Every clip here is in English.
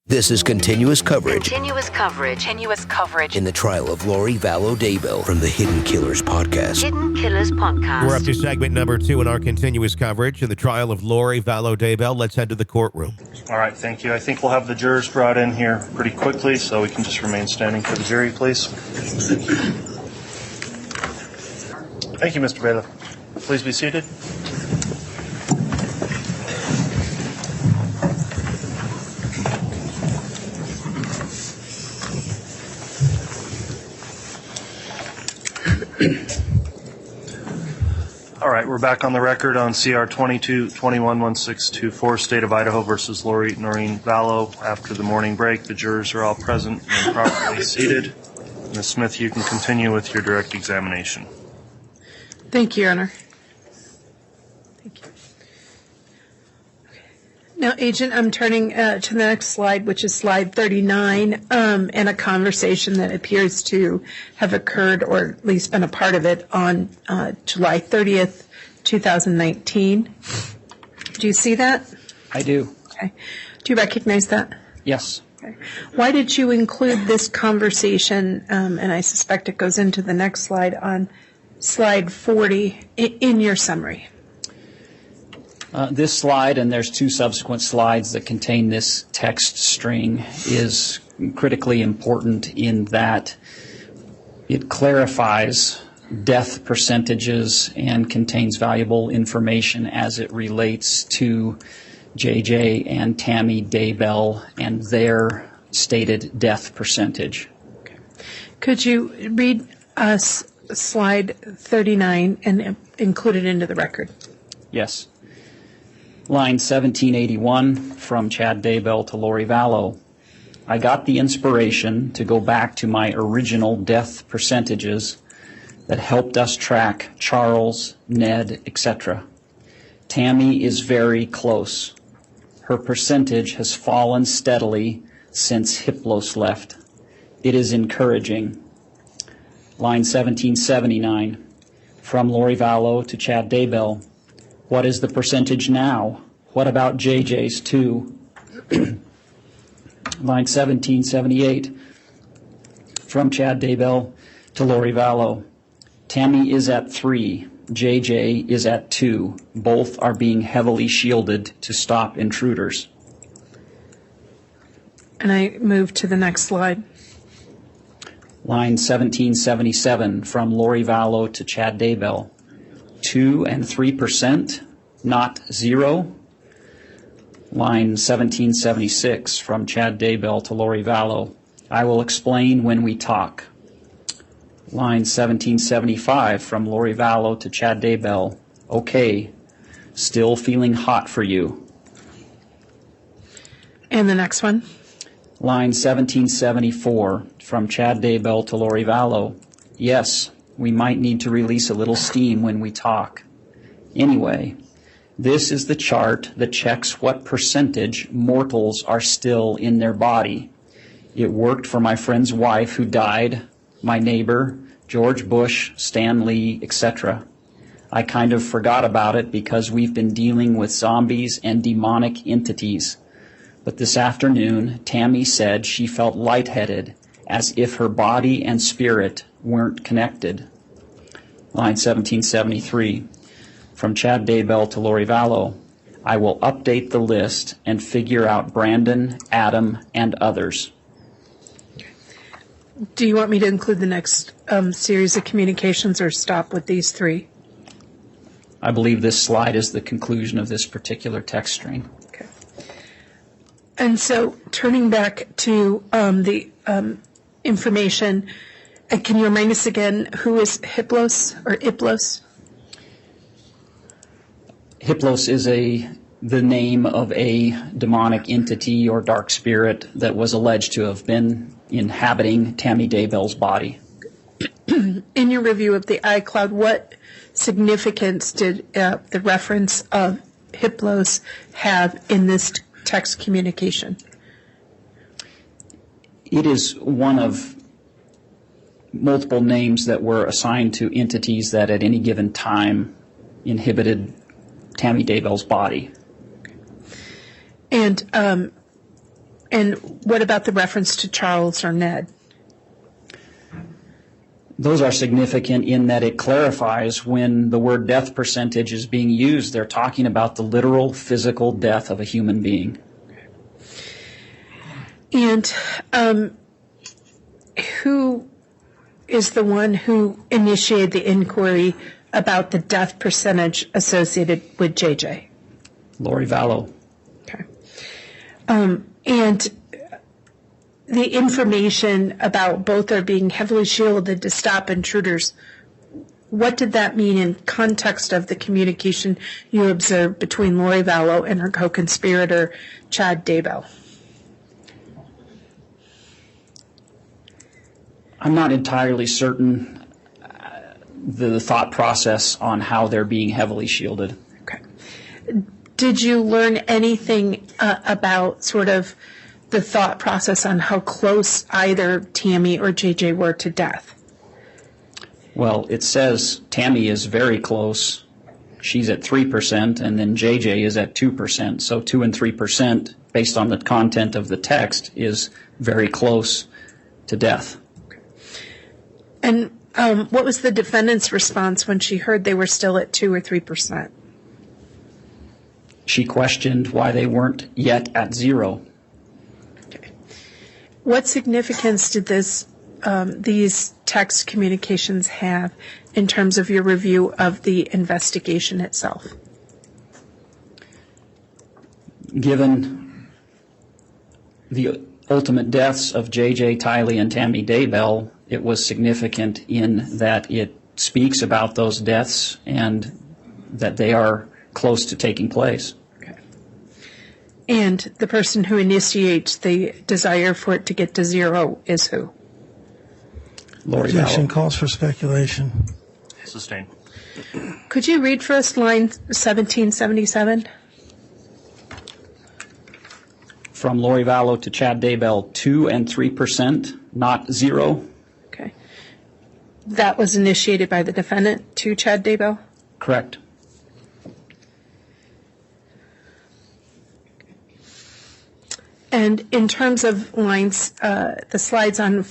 This is continuous coverage. Continuous coverage. In the trial of Lori Vallow Daybell from the Hidden Killers podcast. Hidden Killers podcast. We're up to segment number 2 in our continuous coverage in the trial of Lori Vallow Daybell. Let's head to the courtroom. All right, thank you. I think we'll have the jurors brought in here pretty quickly, so we can just remain standing for the jury, please. Thank you, Mr. Bailiff. Please be seated. All right, we're back on the record on CR 22-21-1624, State of Idaho versus Lori Noreen Vallow. After the morning break, the jurors are all present and properly seated. Ms. Smith, you can continue with your direct examination. Thank you, Your Honor. Thank you. Okay. Now, Agent, I'm turning to the next slide, which is slide 39, and a conversation that appears to have occurred, or at least been a part of it, on July 30th, 2019. Do you see that? I do. Okay. Do you recognize that? Yes. Okay. Why did you include this conversation, and I suspect it goes into the next slide, on slide 40 in your summary? This slide, and there's 2 subsequent slides that contain this text string, is critically important in that it clarifies death percentages and contains valuable information as it relates to JJ and Tammy Daybell and their stated death percentage. Okay. Could you read us slide 39 and include it into the record? Yes. Line 1781 from Chad Daybell to Lori Vallow. I got the inspiration to go back to my original death percentages that helped us track Charles, Ned, etc. Tammy is very close. Her percentage has fallen steadily since Hiplos left. It is encouraging. Line 1779, from Lori Vallow to Chad Daybell. What is the percentage now? What about JJ's too? Line 1778, from Chad Daybell to Lori Vallow. Tammy is at 3. JJ is at 2. Both are being heavily shielded to stop intruders. And I move to the next slide. Line 1777 from Lori Vallow to Chad Daybell. 2 and 3%, not 0. Line 1776 from Chad Daybell to Lori Vallow. I will explain when we talk. Line 1775 from Lori Vallow to Chad Daybell. Okay, still feeling hot for you. And the next one. Line 1774 from Chad Daybell to Lori Vallow. Yes, we might need to release a little steam when we talk. Anyway, this is the chart that checks what percentage mortals are still in their body. It worked for my friend's wife who died, my neighbor, George Bush, Stan Lee, etc. I kind of forgot about it because we've been dealing with zombies and demonic entities. But this afternoon, Tammy said she felt lightheaded, as if her body and spirit weren't connected. Line 1773, from Chad Daybell to Lori Vallow. I will update the list and figure out Brandon, Adam, and others. Do you want me to include the next series of communications or stop with these 3? I believe this slide is the conclusion of this particular text string. Okay. And so turning back to the information, can you remind us again who is Hiplos or Iplos? Hiplos is the name of a demonic entity or dark spirit that was alleged to have been inhabiting Tammy Daybell's body. In your review of the iCloud, what significance did the reference of Hiplos have in this text communication? It is one of multiple names that were assigned to entities that at any given time inhibited Tammy Daybell's body. And And what about the reference to Charles or Ned? Those are significant in that it clarifies when the word death percentage is being used, they're talking about the literal physical death of a human being. And who is the one who initiated the inquiry about the death percentage associated with JJ? Lori Vallow. Okay. And the information about both are being heavily shielded to stop intruders, what did that mean in context of the communication you observed between Lori Vallow and her co-conspirator, Chad Daybell? I'm not entirely certain the thought process on how they're being heavily shielded. Okay. Did you learn anything about sort of the thought process on how close either Tammy or JJ were to death? Well, it says Tammy is very close. She's at 3%, and then JJ is at 2%. So 2 and 3%, based on the content of the text, is very close to death. And what was the defendant's response when she heard they were still at 2 or 3%? She questioned why they weren't yet at 0. Okay. What significance did these text communications have in terms of your review of the investigation itself? Given the ultimate deaths of JJ, Tylee, and Tammy Daybell, it was significant in that it speaks about those deaths and that they are close to taking place. Okay. And the person who initiates the desire for it to get to 0 is who? Lori Objection Vallow. calls for speculation. Sustained. Could you read for us line 1777? From Lori Vallow to Chad Daybell, 2 and 3%, not 0. Okay. That was initiated by the defendant to Chad Daybell? Correct. And in terms of lines, the slides on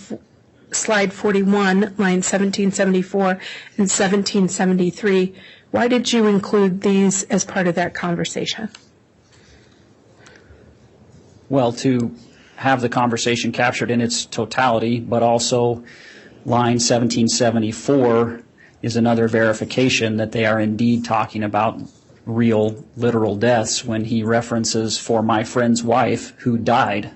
slide 41, line 1774 and 1773, why did you include these as part of that conversation? Well, to have the conversation captured in its totality, but also line 1774 is another verification that they are indeed talking about real, literal deaths when he references "for my friend's wife who died."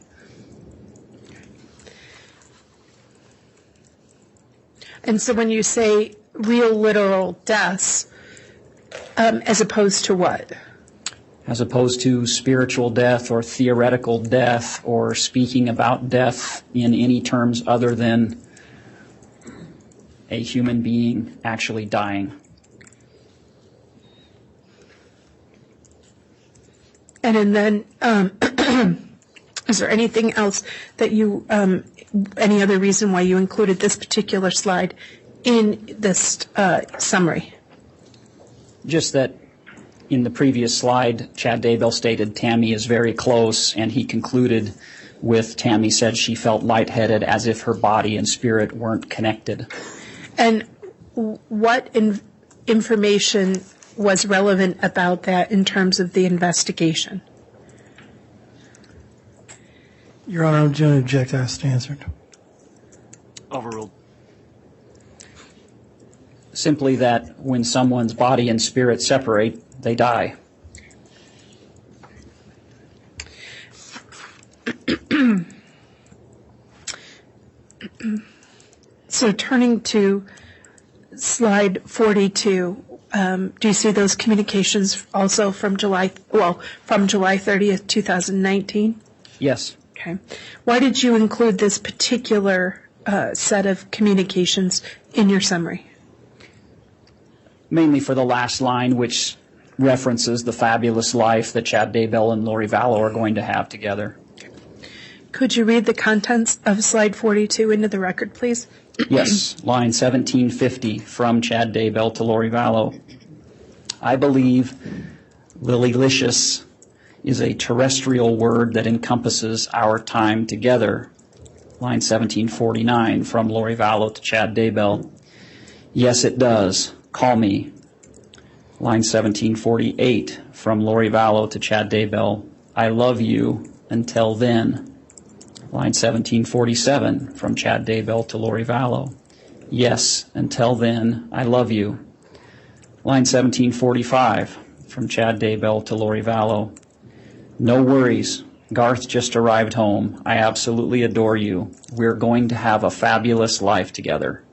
And so when you say real, literal deaths, as opposed to what? As opposed to spiritual death or theoretical death or speaking about death in any terms other than a human being actually dying. And then, is there anything else that you, any other reason why you included this particular slide in this summary? Just that in the previous slide, Chad Daybell stated Tammy is very close, and he concluded with Tammy said she felt lightheaded as if her body and spirit weren't connected. And what information was relevant about that in terms of the investigation? Your Honor, I'm going to object. Asked answered. Overruled. Simply that when someone's body and spirit separate, they die. So turning to slide 42, do you see those communications also from July 30th, 2019? Yes. Okay. Why did you include this particular set of communications in your summary? Mainly for the last line, which references the fabulous life that Chad Daybell and Lori Vallow are going to have together. Could you read the contents of slide 42 into the record, please? Yes, line 1750 from Chad Daybell to Lori Vallow. I believe Lily Licious is a terrestrial word that encompasses our time together. Line 1749 from Lori Vallow to Chad Daybell. Yes, it does. Call me. Line 1748 from Lori Vallow to Chad Daybell. I love you until then. Line 1747 from Chad Daybell to Lori Vallow. Yes, until then, I love you. Line 1745 from Chad Daybell to Lori Vallow. No worries. Garth just arrived home. I absolutely adore you. We're going to have a fabulous life together.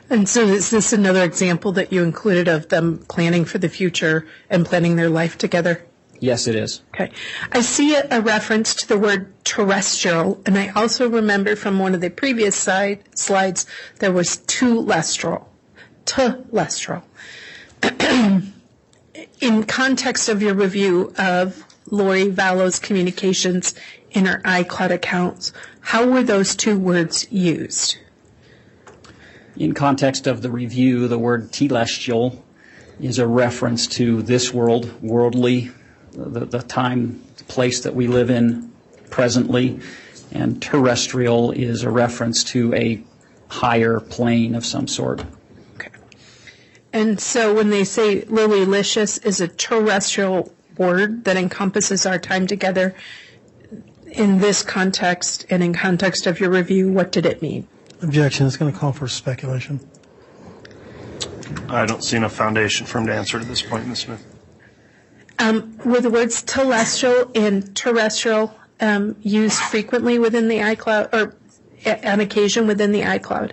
And so is this another example that you included of them planning for the future and planning their life together? Yes, it is. Okay. I see a reference to the word terrestrial, and I also remember from one of the previous slides there was telestral. In context of your review of Lori Vallow's communications in her iCloud accounts, how were those two words used? In context of the review, the word telestial is a reference to this world, worldly, the time, the place that we live in presently, and terrestrial is a reference to a higher plane of some sort. Okay. And so when they say Lily-licious is a terrestrial word that encompasses our time together, in this context and in context of your review, what did it mean? Objection. It's going to call for speculation. I don't see enough foundation for him to answer to this point, Ms. Smith. Were the words telestial and terrestrial used frequently within the iCloud, or on occasion within the iCloud?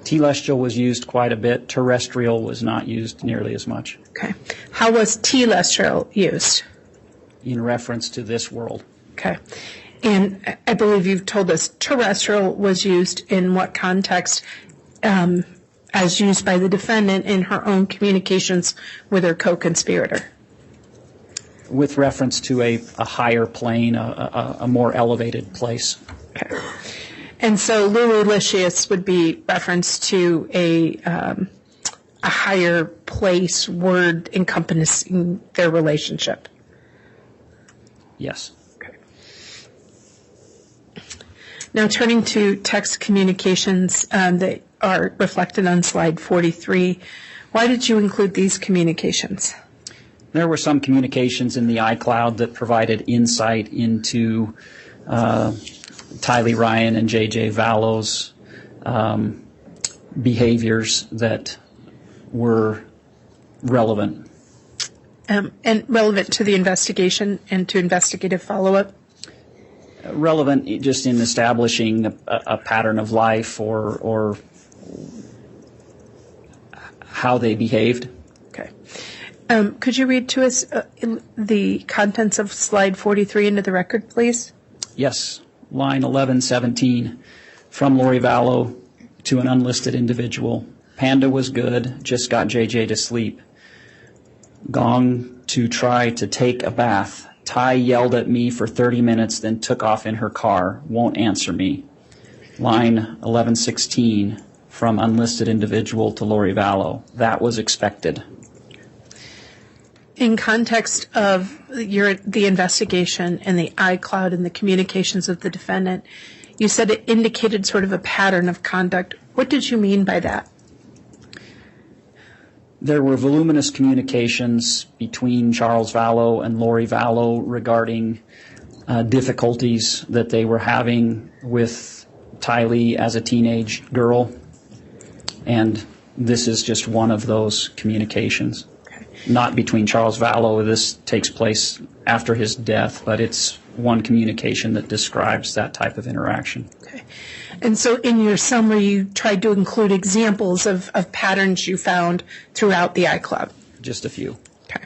Telestial was used quite a bit. Terrestrial was not used nearly as much. Okay. How was telestial used? In reference to this world. Okay. And I believe you've told us terrestrial was used in what context, as used by the defendant in her own communications with her co-conspirator? With reference to a higher plane, a more elevated place. Okay. And so Lululicious would be reference to a higher place word encompassing their relationship. Yes. Okay. Now turning to text communications that are reflected on slide 43, why did you include these communications? There were some communications in the iCloud that provided insight into Tylee, Ryan, and JJ Vallow's behaviors that were relevant. And relevant to the investigation and to investigative follow-up? Relevant just in establishing a pattern of life or how they behaved. Okay. Could you read to us the contents of slide 43 into the record, please? Yes. Line 1117 from Lori Vallow to an unlisted individual. Panda was good, just got JJ to sleep. Gone to try to take a bath. Ty yelled at me for 30 minutes, then took off in her car. Won't answer me. Line 1116 from unlisted individual to Lori Vallow. That was expected. In context of the investigation and the iCloud and the communications of the defendant, you said it indicated sort of a pattern of conduct. What did you mean by that? There were voluminous communications between Charles Vallow and Lori Vallow regarding difficulties that they were having with Tylee as a teenage girl, and this is just one of those communications. Not between Charles Vallow. This takes place after his death, but it's one communication that describes that type of interaction. Okay. And so in your summary, you tried to include examples of patterns you found throughout the iCloud. Just a few. Okay.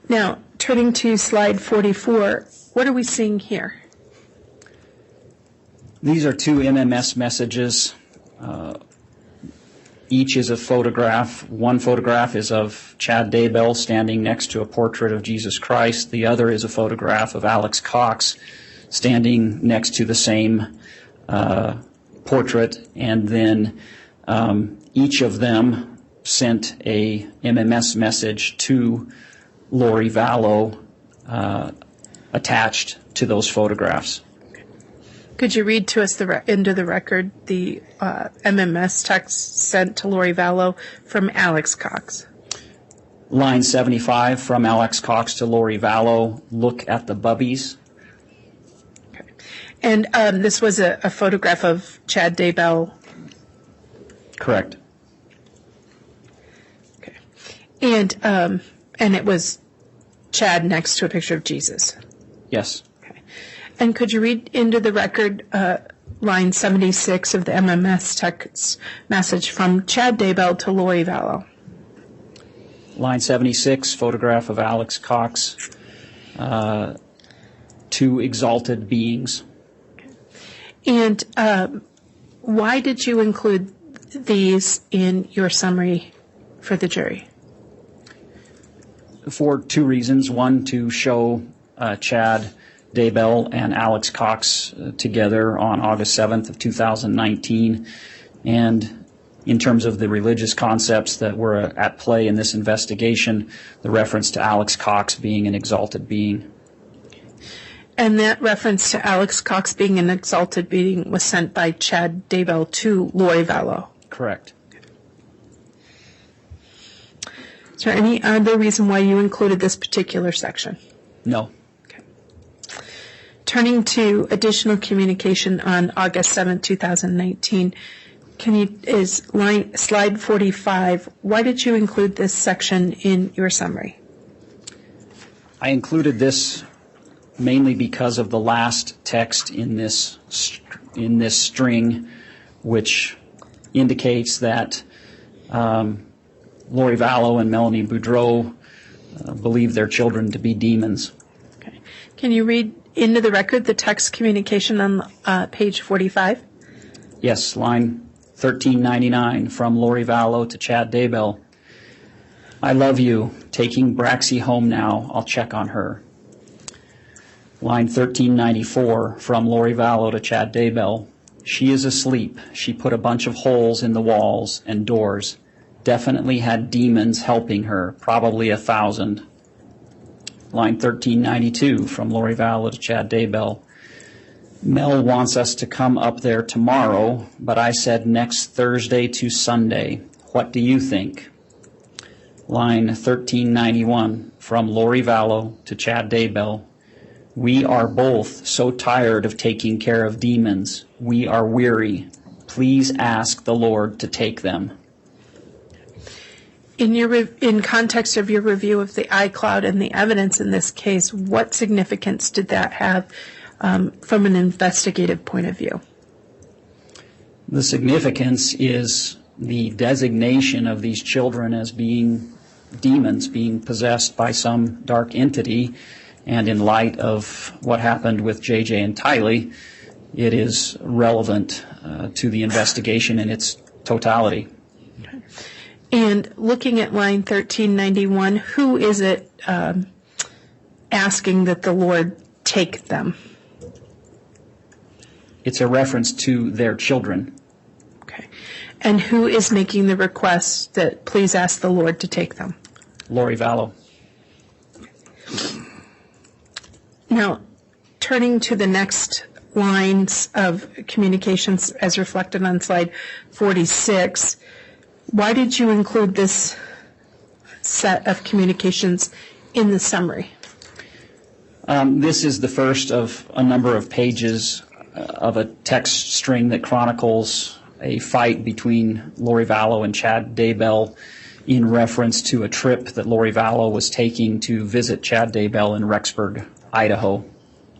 Now, turning to slide 44, what are we seeing here? These are two MMS messages. Each is a photograph. One photograph is of Chad Daybell standing next to a portrait of Jesus Christ. The other is a photograph of Alex Cox standing next to the same portrait. And then each of them sent a MMS message to Lori Vallow attached to those photographs. Could you read to us into the record the MMS text sent to Lori Vallow from Alex Cox? Line 75 from Alex Cox to Lori Vallow, look at the bubbies. Okay. And this was a photograph of Chad Daybell. Correct. Okay. And it was Chad next to a picture of Jesus. Yes. Okay. And could you read into the record line 76 of the MMS text message from Chad Daybell to Lori Vallow? Line 76, photograph of Alex Cox, two exalted beings. And why did you include these in your summary for the jury? For two reasons. One, to show Chad Daybell and Alex Cox together on August 7th of 2019. And in terms of the religious concepts that were at play in this investigation, the reference to Alex Cox being an exalted being. And that reference to Alex Cox being an exalted being was sent by Chad Daybell to Lori Vallow? Correct. Is there any other reason why you included this particular section? No. Okay. Turning to additional communication on August 7th, 2019, slide 45, why did you include this section in your summary? I included this mainly because of the last text in this string, which indicates that Lori Vallow and Melanie Boudreau believe their children to be demons. Okay. Can you read into the record the text communication on page 45? Yes, line 1399 from Lori Vallow to Chad Daybell. I love you. Taking Braxy home now. I'll check on her. Line 1394 from Lori Vallow to Chad Daybell. She is asleep. She put a bunch of holes in the walls and doors. Definitely had demons helping her, probably 1,000. Line 1392 from Lori Vallow to Chad Daybell. Mel wants us to come up there tomorrow, but I said next Thursday to Sunday. What do you think? Line 1391 from Lori Vallow to Chad Daybell. We are both so tired of taking care of demons. We are weary. Please ask the Lord to take them. In context of your review of the iCloud and the evidence in this case, what significance did that have from an investigative point of view? The significance is the designation of these children as being demons, being possessed by some dark entity, and in light of what happened with JJ and Tylee, it is relevant to the investigation in its totality. Okay. And looking at line 1391, who is it asking that the Lord take them? It's a reference to their children. Okay. And who is making the request that please ask the Lord to take them? Lori Vallow. Now, turning to the next lines of communications as reflected on slide 46, why did you include this set of communications in the summary? This is the first of a number of pages of a text string that chronicles a fight between Lori Vallow and Chad Daybell in reference to a trip that Lori Vallow was taking to visit Chad Daybell in Rexburg, Idaho.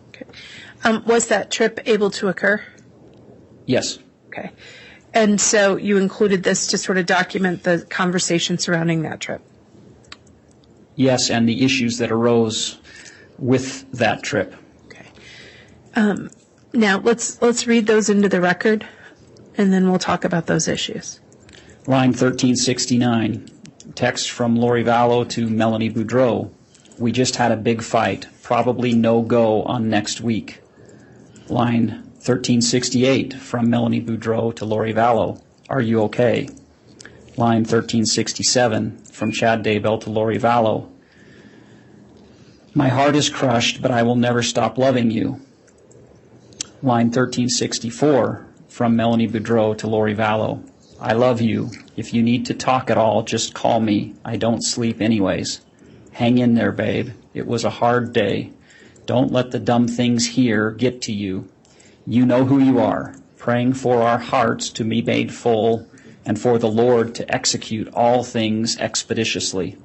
Okay. Was that trip able to occur? Yes. Okay. And so you included this to sort of document the conversation surrounding that trip? Yes, and the issues that arose with that trip. Okay. Now let's read those into the record, and then we'll talk about those issues. Line 1369, text from Lori Vallow to Melanie Boudreau. We just had a big fight. Probably no go on next week. Line 1368 from Melanie Boudreau to Lori Vallow. Are you okay? Line 1367 from Chad Daybell to Lori Vallow. My heart is crushed, but I will never stop loving you. Line 1364 from Melanie Boudreau to Lori Vallow. I love you. If you need to talk at all, just call me. I don't sleep anyways. Hang in there, babe. It was a hard day. Don't let the dumb things here get to you. You know who you are. Praying for our hearts to be made full and for the Lord to execute all things expeditiously.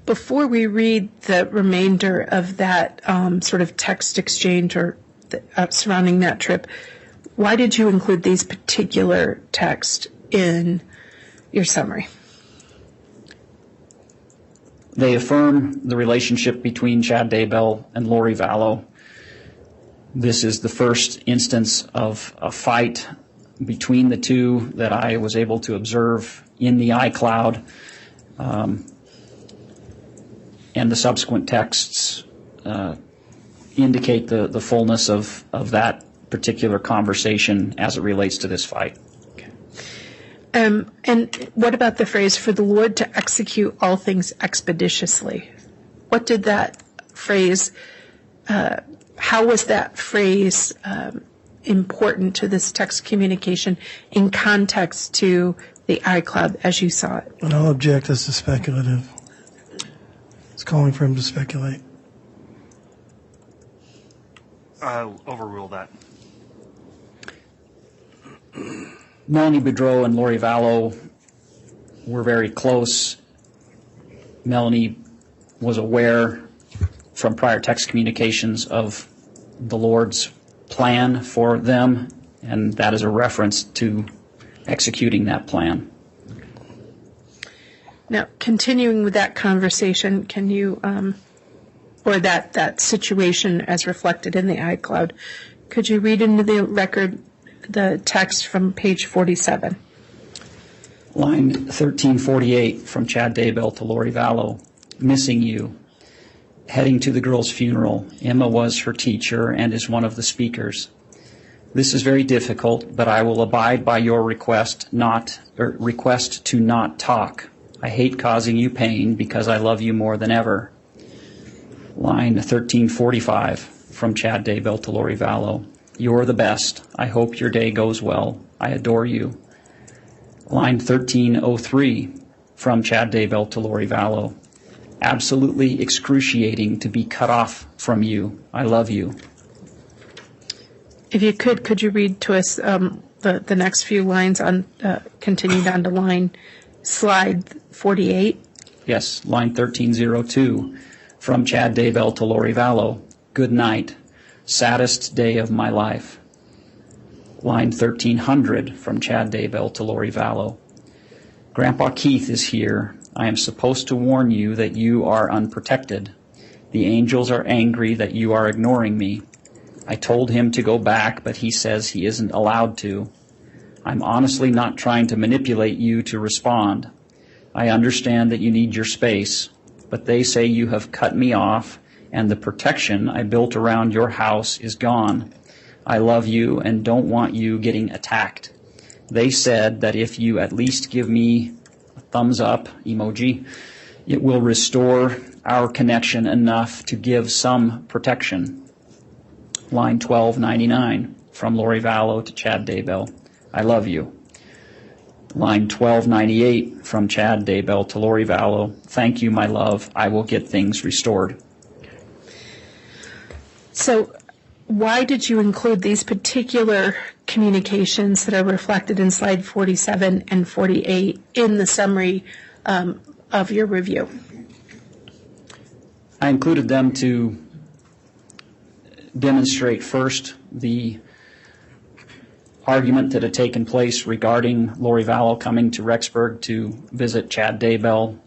Before we read the remainder of that sort of text exchange or surrounding that trip, why did you include these particular texts in your summary? They affirm the relationship between Chad Daybell and Lori Vallow. This is the first instance of a fight between the two that I was able to observe in the iCloud. And the subsequent texts indicate the fullness of that particular conversation as it relates to this fight. Okay. And what about the phrase, for the Lord to execute all things expeditiously? What did that phrase, how was that phrase important to this text communication in context to the iCloud as you saw it? And I'll object as to speculative. It's calling for him to speculate. I'll overrule that. Melanie Boudreau and Lori Vallow were very close. Melanie was aware from prior text communications of the Lord's plan for them, and that is a reference to executing that plan. Now, continuing with that conversation, can you, or that situation as reflected in the iCloud, could you read into the record the text from page 47? Line 1348 from Chad Daybell to Lori Vallow. Missing you. Heading to the girl's funeral. Emma was her teacher and is one of the speakers. This is very difficult, but I will abide by your request to not talk. I hate causing you pain because I love you more than ever. Line 1345 from Chad Daybell to Lori Vallow. You're the best. I hope your day goes well. I adore you. Line 1303 from Chad Daybell to Lori Vallow. Absolutely excruciating to be cut off from you. I love you. If you could you read to us the next few lines on continued on to slide 48? Yes, line 1302 from Chad Daybell to Lori Vallow. Good night. Saddest day of my life. Line 1300 from Chad Daybell to Lori Vallow. Grandpa Keith is here. I am supposed to warn you that you are unprotected. The angels are angry that you are ignoring me. I told him to go back, but he says he isn't allowed to. I'm honestly not trying to manipulate you to respond. I understand that you need your space, but they say you have cut me off, and the protection I built around your house is gone. I love you and don't want you getting attacked. They said that if you at least give me a thumbs up emoji, it will restore our connection enough to give some protection. Line 1299 from Lori Vallow to Chad Daybell. I love you. Line 1298 from Chad Daybell to Lori Vallow. Thank you, my love. I will get things restored. So why did you include these particular communications that are reflected in slide 47 and 48 in the summary of your review? I included them to demonstrate first the argument that had taken place regarding Lori Vallow coming to Rexburg to visit Chad Daybell,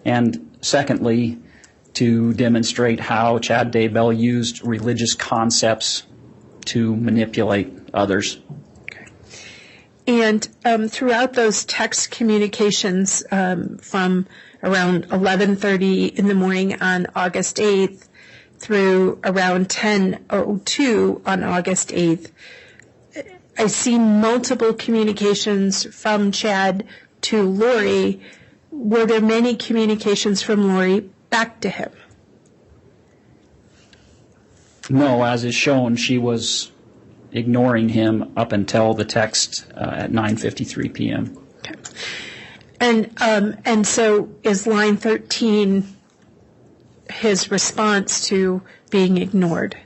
and secondly, to demonstrate how Chad Daybell used religious concepts to manipulate others. Okay. And throughout those text communications from around 11:30 in the morning on August 8th through around 10:02 on August 8th, I see multiple communications from Chad to Lori. Were there many communications from Lori back to him? No, as is shown, she was ignoring him up until the text at 9:53 p.m. Okay. And so is line 13 his response to being ignored?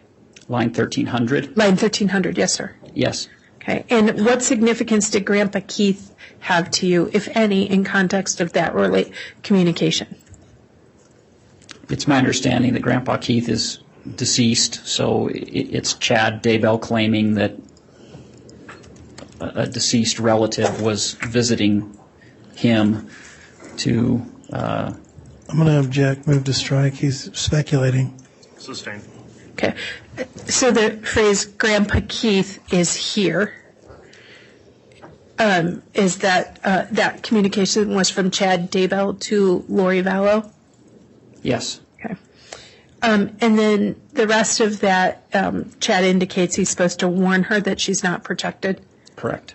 Line 1300? Line 1300, yes, sir. Yes. Okay. And what significance did Grandpa Keith have to you, if any, in context of that communication? It's my understanding that Grandpa Keith is deceased, so it's Chad Daybell claiming that a deceased relative was visiting him to... I'm going to object, move to strike. He's speculating. Sustained. Okay. So the phrase Grandpa Keith is here. Is that that communication was from Chad Daybell to Lori Vallow? Yes. Okay. And then the rest of that, Chad indicates he's supposed to warn her that she's not protected. Correct.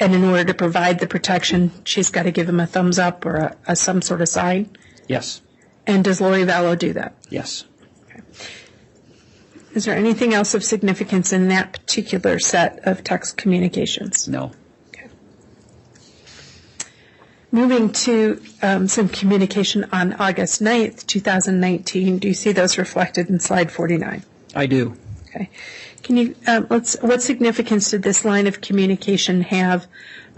And in order to provide the protection, she's got to give him a thumbs up or some sort of sign. Yes. And does Lori Vallow do that? Yes. Okay. Is there anything else of significance in that particular set of text communications? No. Okay. Moving to some communication on August 9th, 2019. Do you see those reflected in slide 49? I do. Okay. Can you, what significance did this line of communication have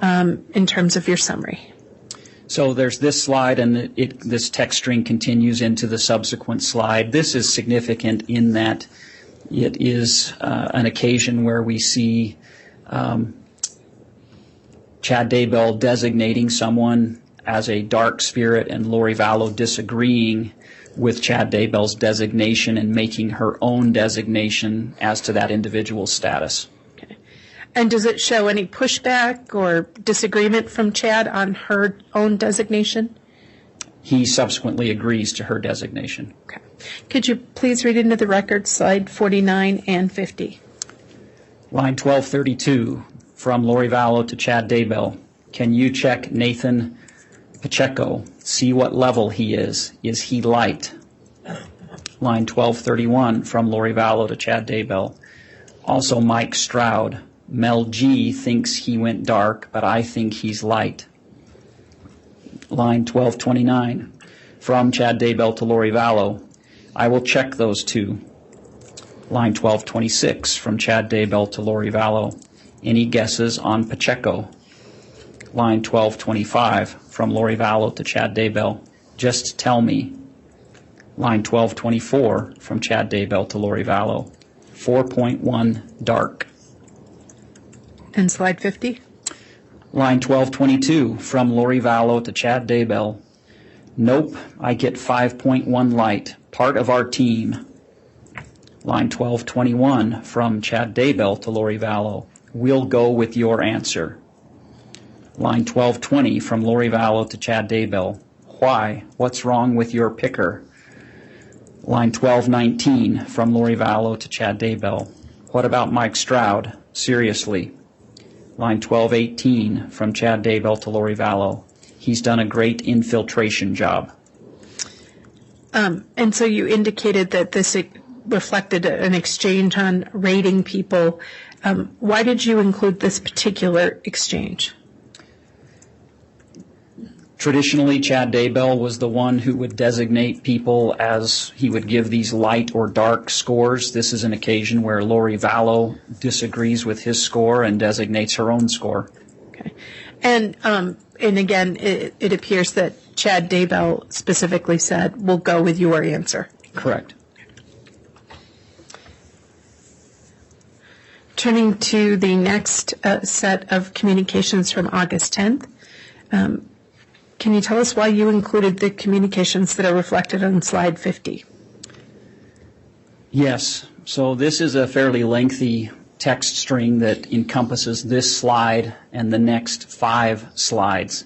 in terms of your summary? So there's this slide, and this text string continues into the subsequent slide. This is significant in that it is an occasion where we see Chad Daybell designating someone as a dark spirit and Lori Vallow disagreeing with Chad Daybell's designation and making her own designation as to that individual's status. Okay. And does it show any pushback or disagreement from Chad on her own designation? He subsequently agrees to her designation. Okay. Could you please read into the record slide 49 and 50? Line 1232 from Lori Vallow to Chad Daybell. Can you check Nathan Pacheco, see what level he is. Is he light? Line 1231 from Lori Vallow to Chad Daybell. Also Mike Stroud. Mel G thinks he went dark, but I think he's light. Line 1229 from Chad Daybell to Lori Vallow. I will check those two. Line 1226 from Chad Daybell to Lori Vallow. Any guesses on Pacheco? Line 1225 from Lori Vallow to Chad Daybell. Just tell me. Line 1224 from Chad Daybell to Lori Vallow. 4.1 dark. And slide 50? Line 1222 from Lori Vallow to Chad Daybell. Nope, I get 5.1 light. Part of our team. Line 1221 from Chad Daybell to Lori Vallow. We'll go with your answer. Line 1220 from Lori Vallow to Chad Daybell. Why? What's wrong with your picker? Line 1219 from Lori Vallow to Chad Daybell. What about Mike Stroud? Seriously. Line 1218 from Chad Daybell to Lori Vallow. He's done a great infiltration job. And so you indicated that this reflected an exchange on rating people. Why did you include this particular exchange? Traditionally, Chad Daybell was the one who would designate people as he would give these light or dark scores. This is an occasion where Lori Vallow disagrees with his score and designates her own score. Okay. And again, it appears that Chad Daybell specifically said, we'll go with your answer. Correct. Turning to the next set of communications from August 10th, can you tell us why you included the communications that are reflected on slide 50? Yes. So this is a fairly lengthy text string that encompasses this slide and the next 5 slides.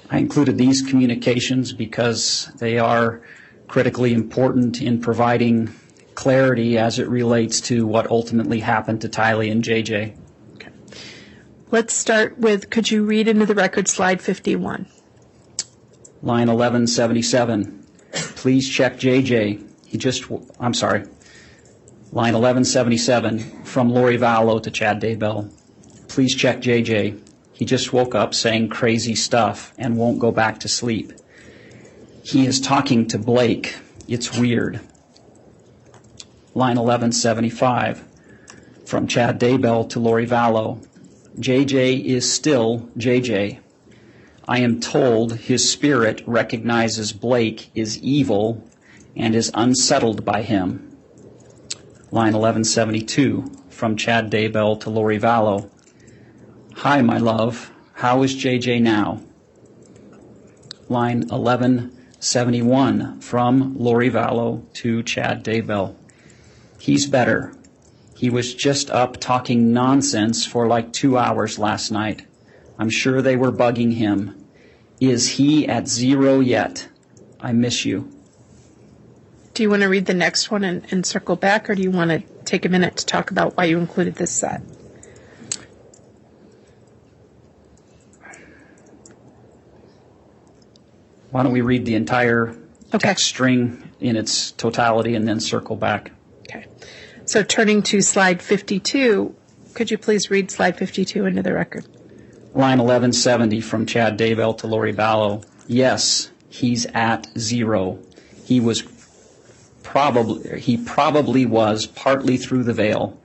I included these communications because they are critically important in providing clarity as it relates to what ultimately happened to Tylee and JJ. let's start with, could you read into the record slide 51? Line 1177. Please check JJ. Line 1177 from Lori Vallow to Chad Daybell. Please check JJ. He just woke up saying crazy stuff and won't go back to sleep. He is talking to Blake. It's weird. Line 1175 from Chad Daybell to Lori Vallow. JJ is still JJ. I am told his spirit recognizes Blake is evil and is unsettled by him. Line 1172 from Chad Daybell to Lori Vallow. Hi, my love. How is JJ now? Line 1171 from Lori Vallow to Chad Daybell. He's better. He was just up talking nonsense for like 2 hours last night. I'm sure they were bugging him. Is he at 0 yet? I miss you. Do you want to read the next one and circle back, or do you want to take a minute to talk about why you included this set? Why don't we read the entire text string in its totality and then circle back? Okay. So turning to slide 52, could you please read slide 52 into the record? Line 1170 from Chad Daybell to Lori Vallow. Yes, he's at 0. He probably was partly through the veil,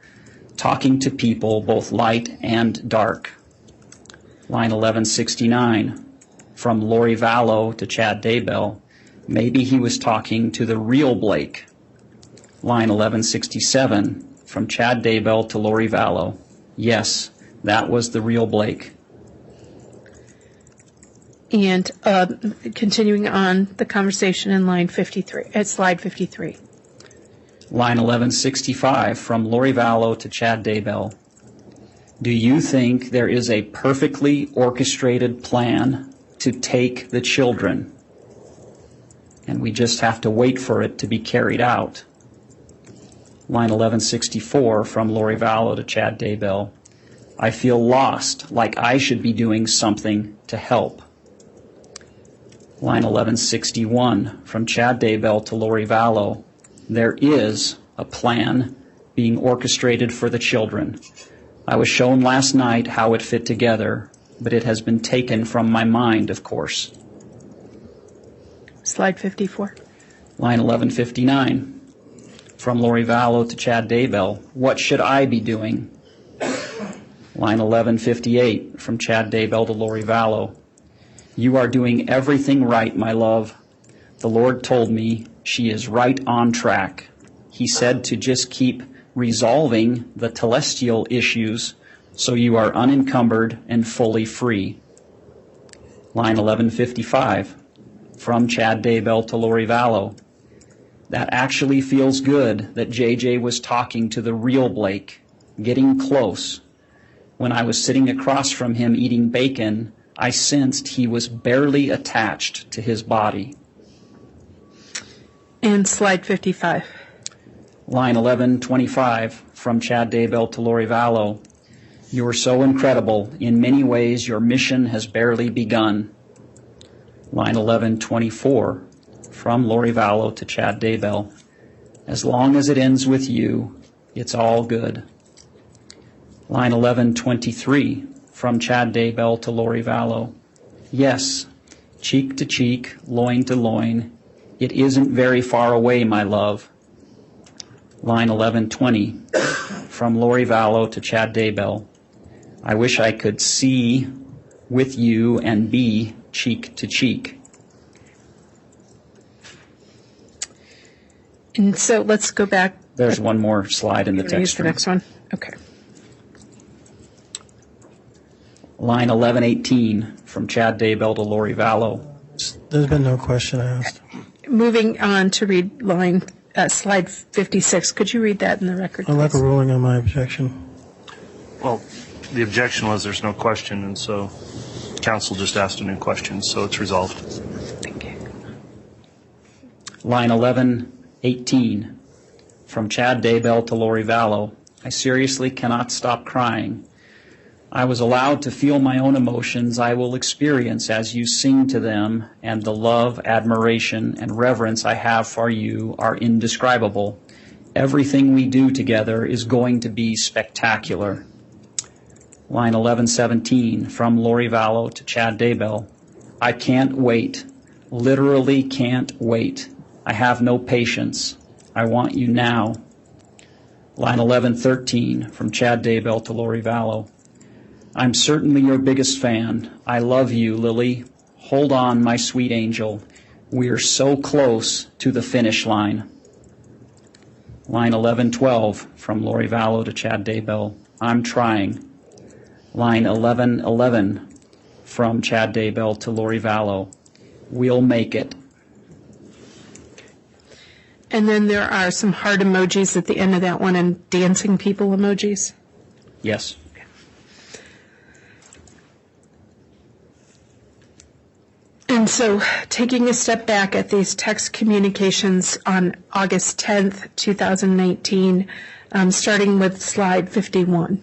talking to people both light and dark. Line 1169 from Lori Vallow to Chad Daybell. Maybe he was talking to the real Blake. Line 1167 from Chad Daybell to Lori Vallow. Yes, that was the real Blake. And continuing on the conversation in line 53, at slide 53. Line 1165 from Lori Vallow to Chad Daybell. Do you think there is a perfectly orchestrated plan to take the children, and we just have to wait for it to be carried out? Line 1164 from Lori Vallow to Chad Daybell. I feel lost, like I should be doing something to help. Line 1161 from Chad Daybell to Lori Vallow. There is a plan being orchestrated for the children. I was shown last night how it fit together, but it has been taken from my mind, of course. Slide 54. Line 1159 from Lori Vallow to Chad Daybell. What should I be doing? Line 1158 from Chad Daybell to Lori Vallow. You are doing everything right, my love. The Lord told me she is right on track. He said to just keep resolving the telestial issues so you are unencumbered and fully free. Line 1155 from Chad Daybell to Lori Vallow. That actually feels good that JJ was talking to the real Blake, getting close. When I was sitting across from him eating bacon, I sensed he was barely attached to his body. And slide 55. Line 1125 from Chad Daybell to Lori Vallow. You are so incredible. In many ways, your mission has barely begun. Line 1124 from Lori Vallow to Chad Daybell. As long as it ends with you, it's all good. Line 1123 from Chad Daybell to Lori Vallow. Yes, cheek to cheek, loin to loin. It isn't very far away, my love. Line 1120 from Lori Vallow to Chad Daybell. I wish I could see with you and be cheek to cheek. And so let's go back. There's one more slide in the text. Use the next one. Okay. Line 1118 from Chad Daybell to Lori Vallow. There's been no question asked. Moving on to read line slide 56. Could you read that in the record? I'd like a please? ruling on my objection. Well, the objection was there's no question, and so counsel just asked a new question, so it's resolved. Thank you. Line 1118 from Chad Daybell to Lori Vallow. I seriously cannot stop crying. I was allowed to feel my own emotions I will experience as you sing to them, and the love, admiration, and reverence I have for you are indescribable. Everything we do together is going to be spectacular. Line 1117 from Lori Vallow to Chad Daybell. I can't wait. Literally can't wait. I have no patience. I want you now. Line 1113 from Chad Daybell to Lori Vallow. I'm certainly your biggest fan. I love you, Lily. Hold on, my sweet angel. We're so close to the finish line. Line 1112 from Lori Vallow to Chad Daybell. I'm trying. Line 1111 from Chad Daybell to Lori Vallow. We'll make it. And then there are some heart emojis at the end of that one and dancing people emojis. Yes. And so taking a step back at these text communications on August 10th, 2019, starting with slide 51.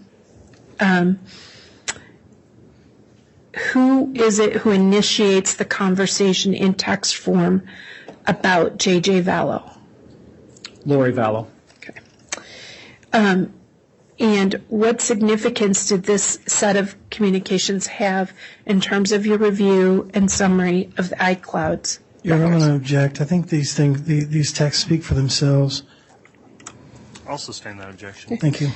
Who is it who initiates the conversation in text form about JJ Vallow? Lori Vallow. Okay. And what significance did this set of communications have in terms of your review and summary of the iClouds? I'm going to object. I think these texts speak for themselves. I'll sustain that objection. Thank you.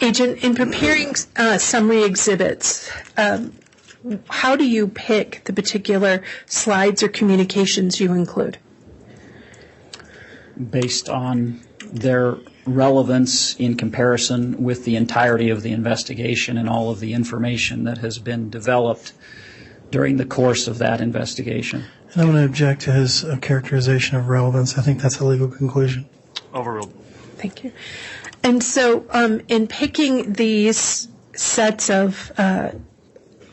Agent, in preparing summary exhibits, how do you pick the particular slides or communications you include? Based on their relevance in comparison with the entirety of the investigation and all of the information that has been developed during the course of that investigation. And I'm going to object to his characterization of relevance. I think that's a legal conclusion. Overruled. Thank you. And so in picking these sets of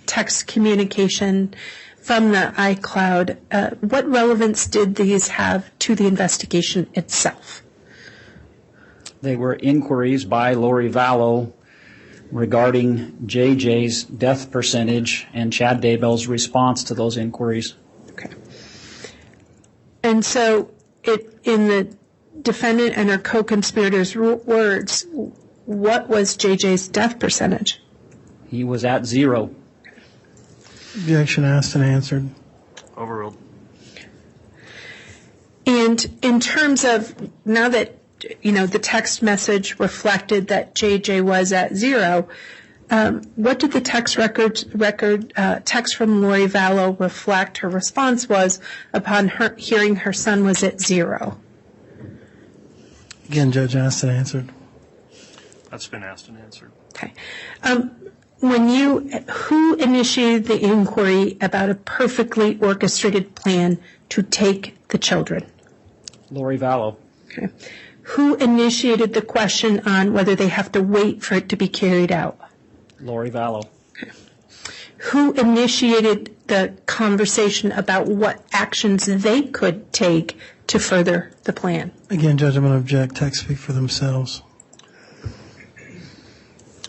text communication from the iCloud, what relevance did these have to the investigation itself? They were inquiries by Lori Vallow regarding JJ's death percentage and Chad Daybell's response to those inquiries. Okay. And so in the defendant and her co-conspirators' words, what was JJ's death percentage? He was at 0. Objection asked and answered. Overruled. And in terms of, now that, the text message reflected that JJ was at 0, what did the text text from Lori Vallow reflect her response was upon her hearing her son was at 0? Again, Judge asked and answered. That's been asked and answered. Okay. Who initiated the inquiry about a perfectly orchestrated plan to take the children? Lori Vallow. Okay. Who initiated the question on whether they have to wait for it to be carried out? Lori Vallow. Okay. Who initiated the conversation about what actions they could take to further the plan? Again, Judge, I'm going to object. Texts speak for themselves.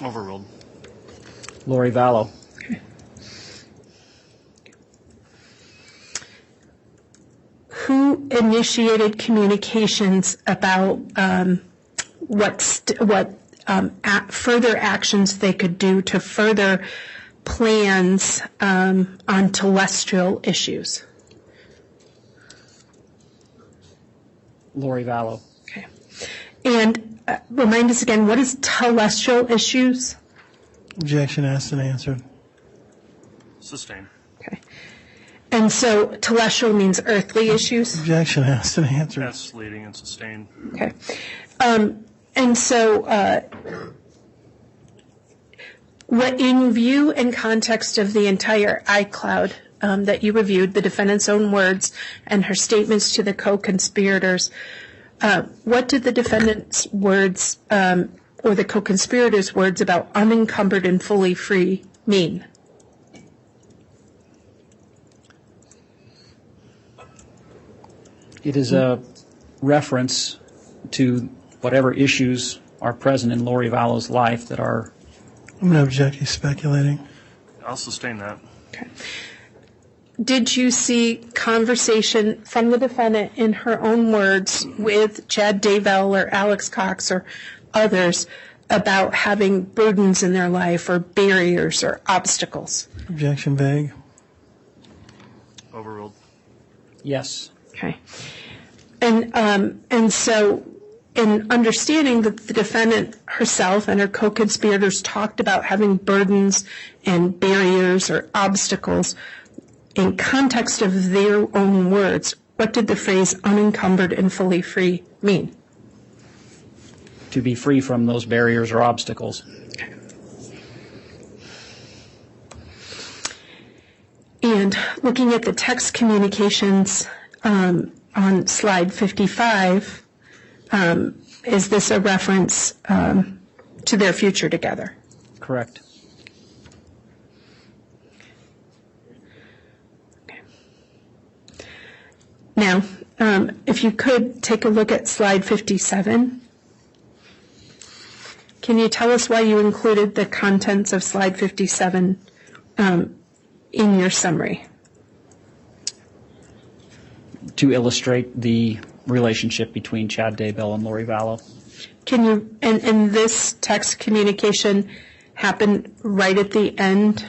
Overruled. Lori Vallow. Okay. Who initiated communications about further actions they could do to further plans on terrestrial issues? Lori Vallow. Okay. And remind us again, what is terrestrial issues? Objection asked and answered. Sustained. Okay. And so terrestrial means earthly issues? Objection asked and answered. Yes, leading and sustained. Okay. And so what in view and context of the entire iCloud that you reviewed, the defendant's own words and her statements to the co-conspirators, what did the defendant's words or the co-conspirators' words about unencumbered and fully free mean? It is a reference to whatever issues are present in Lori Vallow's life that are I'm going to object. He's speculating. I'll sustain that. Okay. Did you see conversation from the defendant in her own words with Chad Daybell or Alex Cox or others about having burdens in their life or barriers or obstacles? Objection vague. Overruled. Yes. Okay. And so in understanding that the defendant herself and her co-conspirators talked about having burdens and barriers or obstacles, in context of their own words, what did the phrase unencumbered and fully free mean? To be free from those barriers or obstacles. And looking at the text communications on slide 55, is this a reference to their future together? Correct. Now, if you could take a look at slide 57. Can you tell us why you included the contents of slide 57 in your summary? To illustrate the relationship between Chad Daybell and Lori Vallow. Can you, and this text communication happened right at the end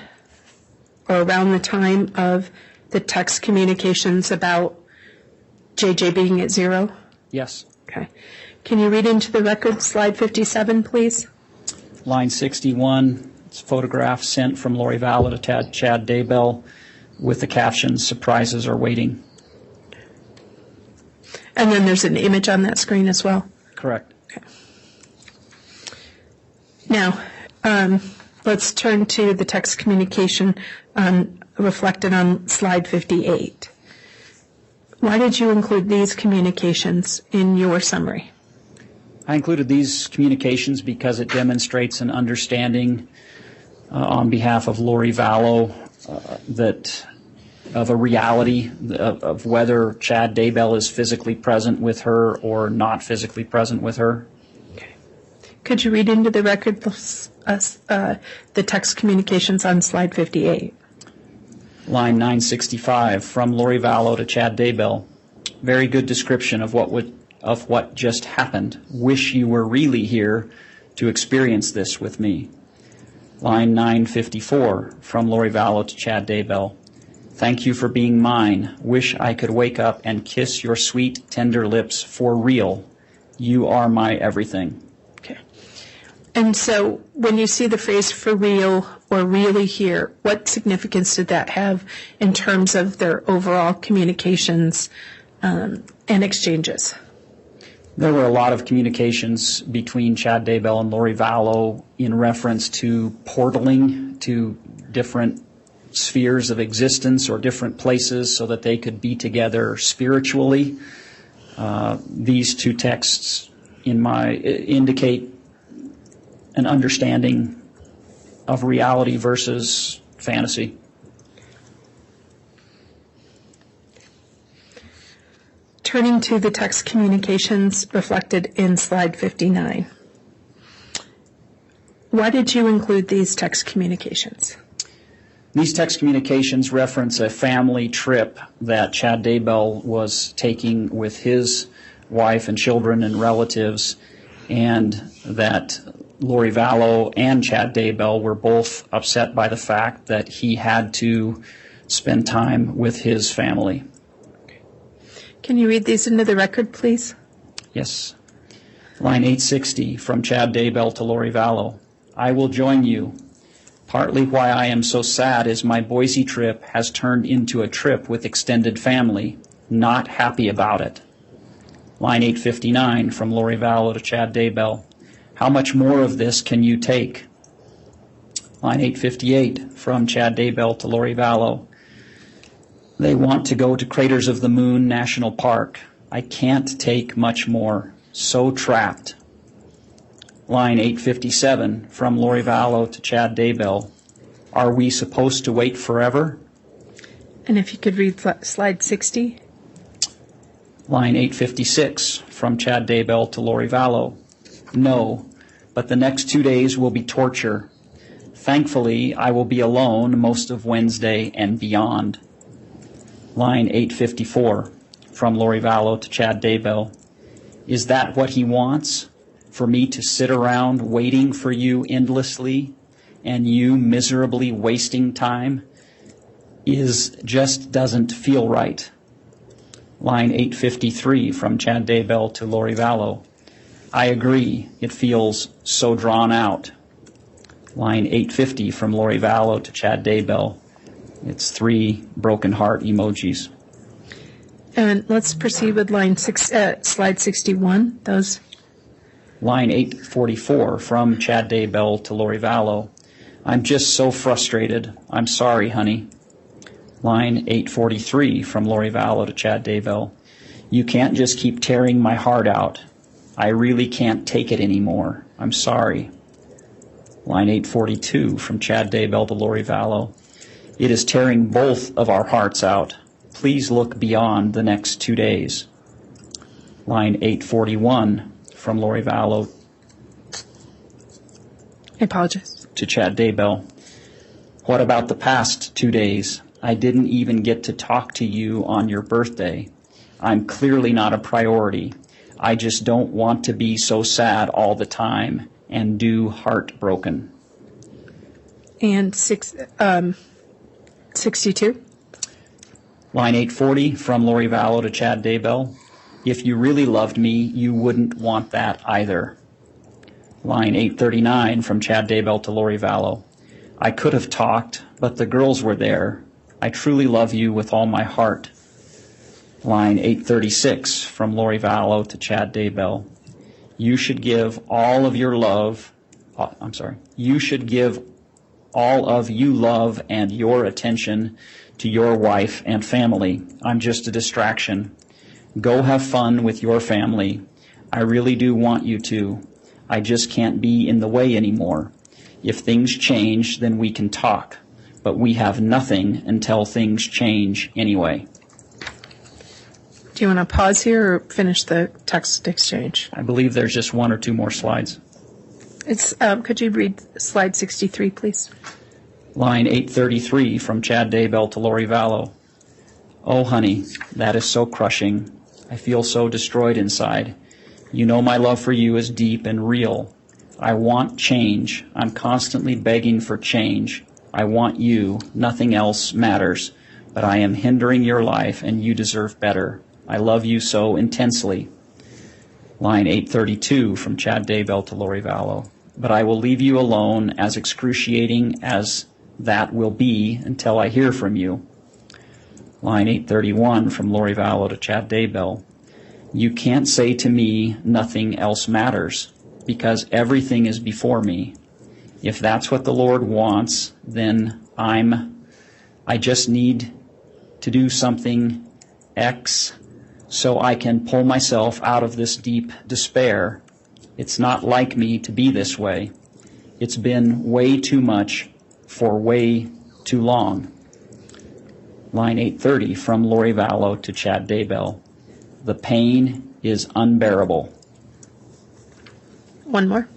or around the time of the text communications about JJ being at 0? Yes. Okay. Can you read into the record slide 57, please? Line 61, it's a photograph sent from Lori Vallow to Chad Daybell with the caption, "Surprises are waiting." And then there's an image on that screen as well? Correct. Okay. Now, let's turn to the text communication reflected on slide 58. Why did you include these communications in your summary? I included these communications because it demonstrates an understanding on behalf of Lori Vallow that of a reality of whether Chad Daybell is physically present with her or not physically present with her. Okay. Could you read into the record the text communications on slide 58? Line 965 from Lori Vallow to Chad Daybell. Very good description of what just happened. Wish you were really here to experience this with me. Line 954 from Lori Vallow to Chad Daybell. Thank you for being mine. Wish I could wake up and kiss your sweet, tender lips for real. You are my everything. Okay. And so when you see the phrase "for real" or "really here," what significance did that have in terms of their overall communications and exchanges? There were a lot of communications between Chad Daybell and Lori Vallow in reference to portaling to different spheres of existence or different places so that they could be together spiritually. These two texts indicate an understanding of reality versus fantasy. Turning to the text communications reflected in slide 59. Why did you include these text communications? These text communications reference a family trip that Chad Daybell was taking with his wife and children and relatives, and that Lori Vallow and Chad Daybell were both upset by the fact that he had to spend time with his family. Can you read these into the record, please? Yes. Line 860 from Chad Daybell to Lori Vallow. I will join you. Partly why I am so sad is my Boise trip has turned into a trip with extended family. Not happy about it. Line 859 from Lori Vallow to Chad Daybell. How much more of this can you take? Line 858 from Chad Daybell to Lori Vallow. They want to go to Craters of the Moon National Park. I can't take much more. So trapped. Line 857 from Lori Vallow to Chad Daybell. Are we supposed to wait forever? And if you could read slide 60. Line 856 from Chad Daybell to Lori Vallow. No, but the next 2 days will be torture. Thankfully, I will be alone most of Wednesday and beyond. Line 854 from Lori Vallow to Chad Daybell. Is that what he wants? For me to sit around waiting for you endlessly and you miserably wasting time? Just doesn't feel right. Line 853 from Chad Daybell to Lori Vallow. I agree, it feels so drawn out. Line 850 from Lori Vallow to Chad Daybell. It's 3 broken heart emojis. And let's proceed with slide 61. Those. Line 844 from Chad Daybell to Lori Vallow. I'm just so frustrated. I'm sorry, honey. Line 843 from Lori Vallow to Chad Daybell. You can't just keep tearing my heart out. I really can't take it anymore. I'm sorry. Line 842 from Chad Daybell to Lori Vallow. It is tearing both of our hearts out. Please look beyond the next 2 days. Line 841 from Lori Vallow. I apologize. To Chad Daybell. What about the past 2 days? I didn't even get to talk to you on your birthday. I'm clearly not a priority. I just don't want to be so sad all the time and do heartbroken. And 62. Line 840 from Lori Vallow to Chad Daybell. If you really loved me, you wouldn't want that either. Line 839 from Chad Daybell to Lori Vallow. I could have talked, but the girls were there. I truly love you with all my heart. Line 836 from Lori Vallow to Chad Daybell. You should give all of your love, you should give all of you love and your attention to your wife and family. I'm just a distraction. Go have fun with your family. I really do want you to. I just can't be in the way anymore. If things change, then we can talk. But we have nothing until things change anyway. Do you want to pause here or finish the text exchange? I believe there's just 1 or 2 more slides. Could you read slide 63, please? Line 833 from Chad Daybell to Lori Vallow. Oh, honey, that is so crushing. I feel so destroyed inside. You know my love for you is deep and real. I want change. I'm constantly begging for change. I want you. Nothing else matters. But I am hindering your life, and you deserve better. I love you so intensely. Line 832 from Chad Daybell to Lori Vallow. But I will leave you alone, as excruciating as that will be, until I hear from you. Line 831 from Lori Vallow to Chad Daybell. You can't say to me nothing else matters, because everything is before me. If that's what the Lord wants, then I just need to do something X so I can pull myself out of this deep despair. It's not like me to be this way. It's been way too much for way too long. Line 830 from Lori Vallow to Chad Daybell. The pain is unbearable. One more.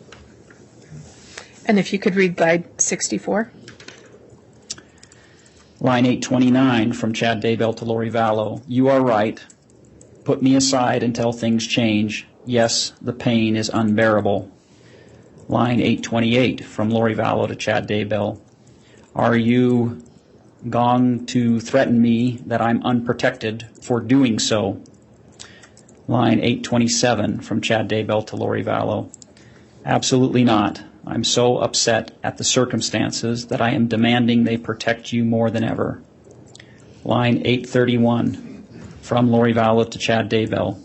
And if you could read slide 64. Line 829 from Chad Daybell to Lori Vallow. You are right. Put me aside until things change. Yes, the pain is unbearable. Line 828 from Lori Vallow to Chad Daybell. Are you going to threaten me that I'm unprotected for doing so? Line 827 from Chad Daybell to Lori Vallow. Absolutely not. I'm so upset at the circumstances that I am demanding they protect you more than ever. Line 831 from Lori Vallow to Chad Daybell.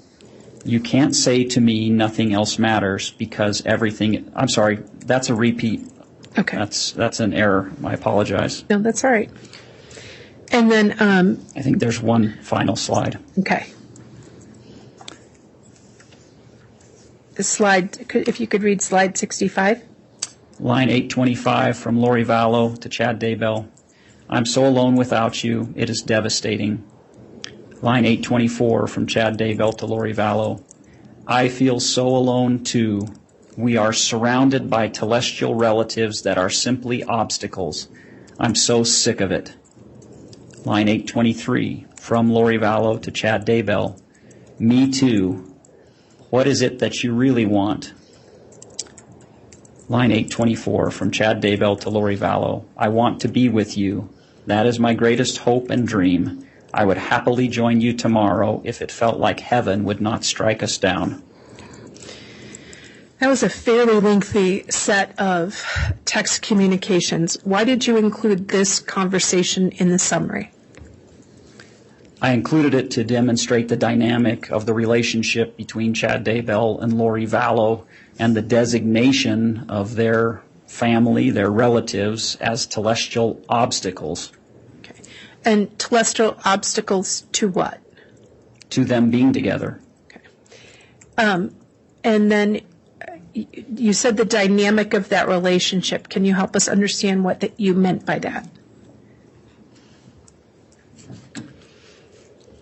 You can't say to me nothing else matters because everything... I'm sorry, that's a repeat. Okay. That's an error. I apologize. No, that's all right. And then... I think there's one final slide. Okay. The slide, if you could read slide 65. Line 825 from Lori Vallow to Chad Daybell. I'm so alone without you. It is devastating. Line 824 from Chad Daybell to Lori Vallow. I feel so alone too. We are surrounded by telestial relatives that are simply obstacles. I'm so sick of it. Line 823, from Lori Vallow to Chad Daybell. Me too. What is it that you really want? Line 824, from Chad Daybell to Lori Vallow. I want to be with you. That is my greatest hope and dream. I would happily join you tomorrow if it felt like heaven would not strike us down. That was a fairly lengthy set of text communications. Why did you include this conversation in the summary? I included it to demonstrate the dynamic of the relationship between Chad Daybell and Lori Vallow and the designation of their family, their relatives, as telestial obstacles. Okay. And telestial obstacles to what? To them being together. Okay. And then you said the dynamic of that relationship. Can you help us understand what you meant by that?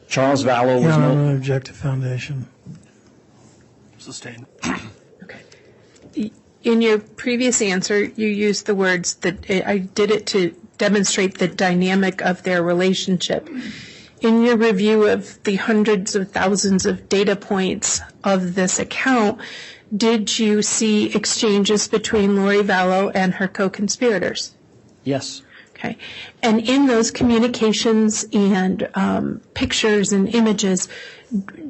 Charles Vallow was Your Honor, no... on objective foundation. Sustained. Okay. In your previous answer, you used the words that I did it to demonstrate the dynamic of their relationship. In your review of the hundreds of thousands of data points of this account, did you see exchanges between Lori Vallow and her co-conspirators? Yes. Okay. And in those communications and pictures and images,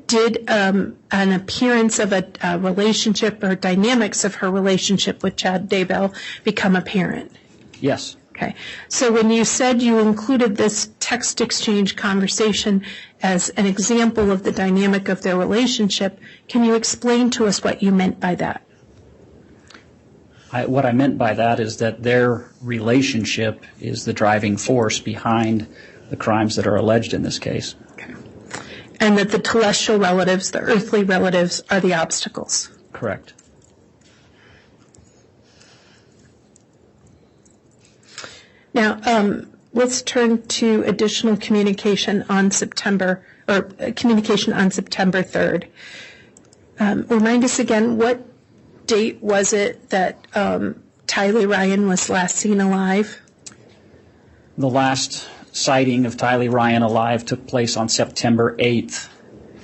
did an appearance of a relationship or dynamics of her relationship with Chad Daybell become apparent? Yes. Okay. So when you said you included this text exchange conversation as an example of the dynamic of their relationship, can you explain to us what you meant by that? What I meant by that is that their relationship is the driving force behind the crimes that are alleged in this case. Okay. And that the telestial relatives, the earthly relatives, are the obstacles. Correct. Now, let's turn to additional communication on September 3rd. Remind us again, what date was it that Tylee Ryan was last seen alive? The last sighting of Tylee Ryan alive took place on September 8th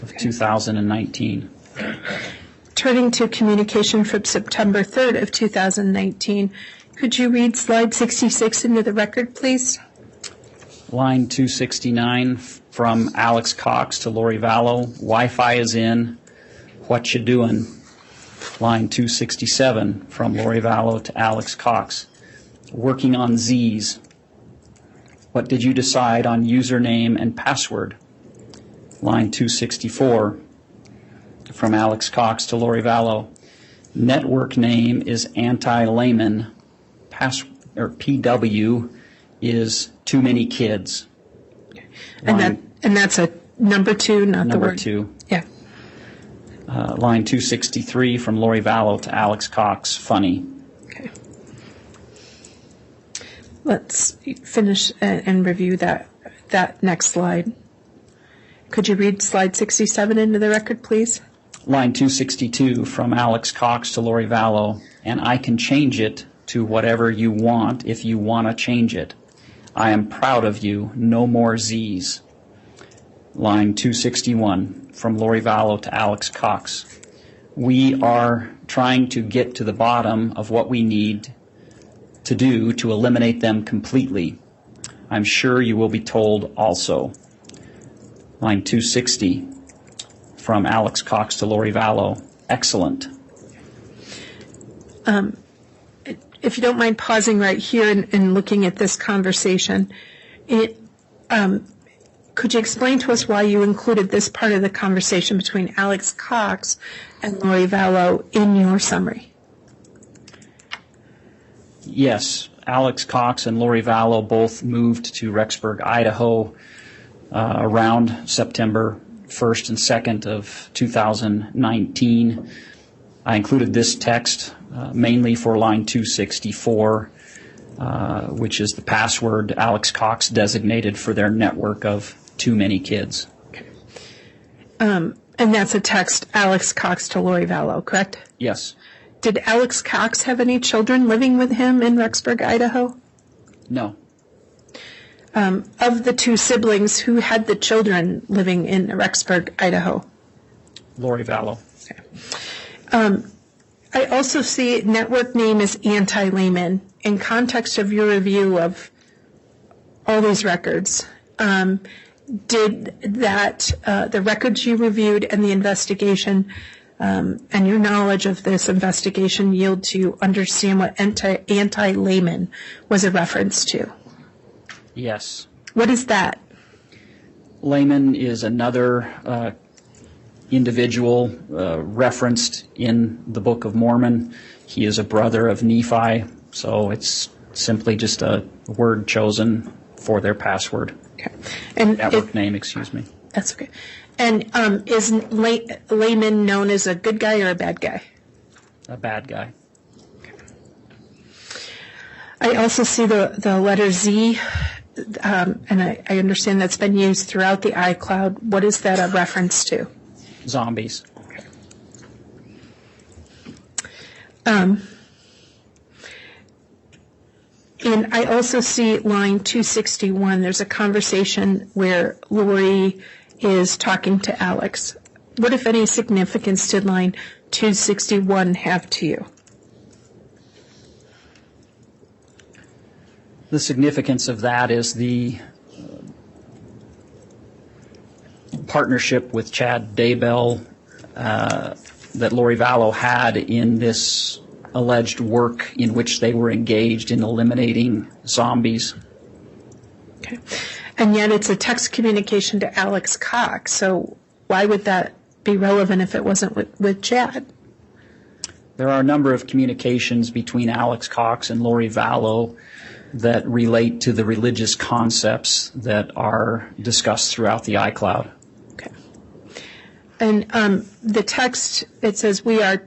of 2019. Turning to communication from September 3rd of 2019, could you read slide 66 into the record, please? Line 269 from Alex Cox to Lori Vallow. Wi-Fi is in. What you doing? Line 267 from Lori Vallow to Alex Cox. Working on Z's. What did you decide on username and password? Line 264 from Alex Cox to Lori Vallow. Network name is anti-layman. PW is too many kids. And that's a number 2, not the word. Number 2. Yeah. Line 263 from Lori Vallow to Alex Cox. Funny. Okay. Let's finish and review that next slide. Could you read slide 67 into the record, please? Line 262 from Alex Cox to Lori Vallow. And I can change it to whatever you want if you want to change it. I am proud of you. No more Z's. Line 261 from Lori Vallow to Alex Cox. We are trying to get to the bottom of what we need to do to eliminate them completely. I'm sure you will be told also. Line 260 from Alex Cox to Lori Vallow. Excellent. If you don't mind pausing right here and looking at this conversation, could you explain to us why you included this part of the conversation between Alex Cox and Lori Vallow in your summary? Yes, Alex Cox and Lori Vallow both moved to Rexburg, Idaho around September 1st and 2nd of 2019. I included this text mainly for line 264, which is the password Alex Cox designated for their network of too many kids. Okay. And that's a text Alex Cox to Lori Vallow, correct? Yes. Did Alex Cox have any children living with him in Rexburg, Idaho? No. Of the two siblings, who had the children living in Rexburg, Idaho? Lori Vallow. Okay. I also see network name is Anti-Layman. In context of your review of all these records, did that, the records you reviewed and the investigation and your knowledge of this investigation yield to understand what anti-layman was a reference to? Yes. What is that? Layman is another individual referenced in the Book of Mormon. He is a brother of Nephi, so it's simply just a word chosen for their password. Okay. And network name, excuse me. That's okay. And is Layman known as a good guy or a bad guy? A bad guy. Okay. I also see the letter Z, and I understand that's been used throughout the iCloud. What is that a reference to? Zombies. Okay. And I also see line 261. There's a conversation where Lori is talking to Alex. What, if any, significance did line 261 have to you? The significance of that is the partnership with Chad Daybell that Lori Vallow had in this alleged work in which they were engaged in eliminating zombies. Okay. And yet it's a text communication to Alex Cox, so why would that be relevant if it wasn't with Chad? There are a number of communications between Alex Cox and Lori Vallow that relate to the religious concepts that are discussed throughout the iCloud. Okay. And the text, it says, we are